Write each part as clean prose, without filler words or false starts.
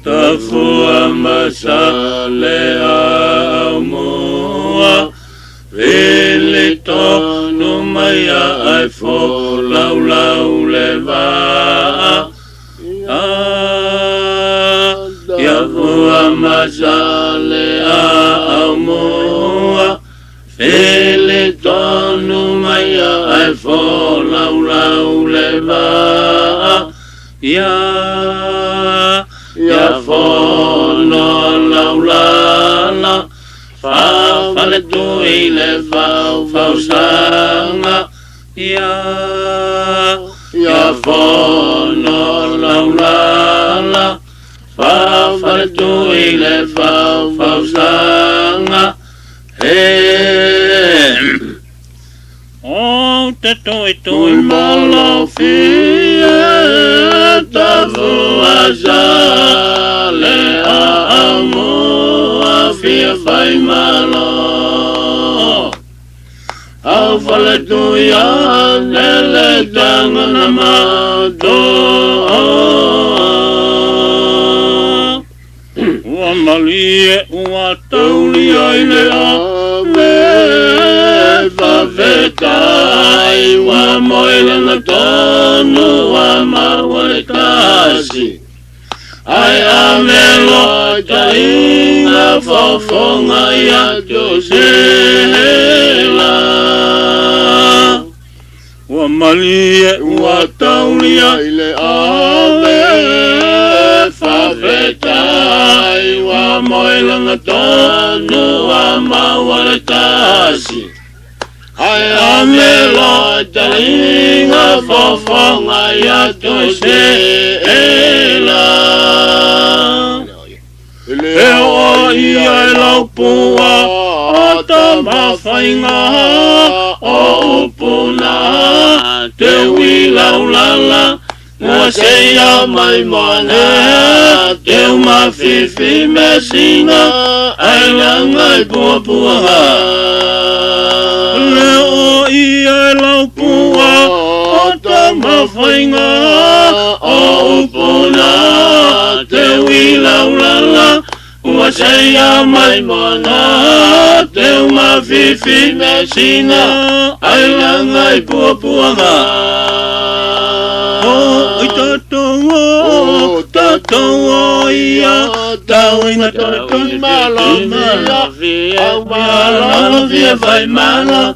Tafua masale aumua Vilito numaya ai fo lau lau leva Tafua masale aumua Vilito numaya ai fo lau lau leva Ya fono laulala fa fale tu ile fa sanga ya fono laulala fa fale tu ile fa sanga Oh, te toi malofia tavua jale amua fia fai malo Au fale tu ya nele tangana mato Ua malie ua taulia ile Favetai wa moile na tonu wa mawaletasi Ai amelo tainga fofonga ya Josela Wa malie wa taulia ile ave Favetai wa moile na tonu wa mawaletasi Ai amelo tainga fofonga ya Josela Leo ia laupua o tama whainga o upuna Te wilaulala Mua seia mai moana Te umafifi me singa Ai langai puapuaha Leo ia laupua o tama whainga o upuna Te wilaulala Ua seia mai moana Te umafifi me singa Ai langai puapuaha Oh, tato ia Tauina tato malofia Malofia vai malo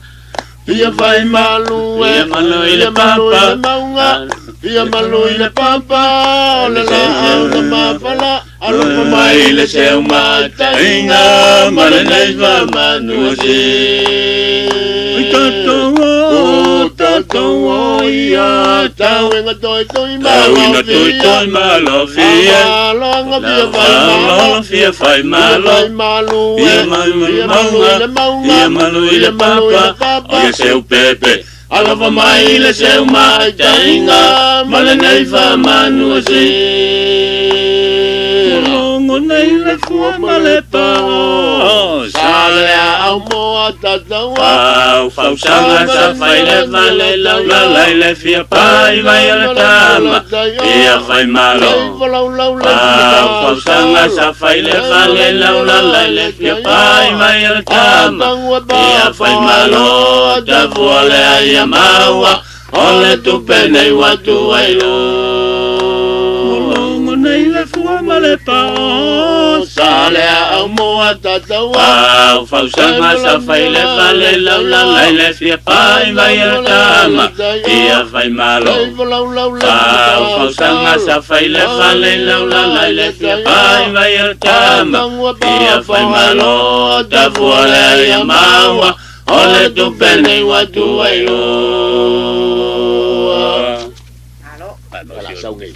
Via vai malu e malu ile papa Via malu ile papa Ole la ole mafala Alo mai ile seu mata Inga malenais va manuasi Tato ia Tauina toi malofia Malofia vai malo Via malu ile papa Oia seu pepe Alava mai ile seu mata Inga malenai va manuasi Longo nei le fua malepa Sale au moa tataua Fausanga sa fai le vale Laula le fia pai vai ala tama Ia fai malo Fausanga sa fai le vale Laula le fia pai vai ala tama Ia fai malo Tavua le aia maua Ole tu pene watu ailu Nei le fua malepa Sale au moa tataua Fausanga sa fai le vale Laula le fia pai vai ala tama Ia fai malo Fausanga sa fai le vale Laula le fia pai vai ala tama Ia fai malo Tavua le aia maua Ole tu pene watu ailu Alo, sau nghỉ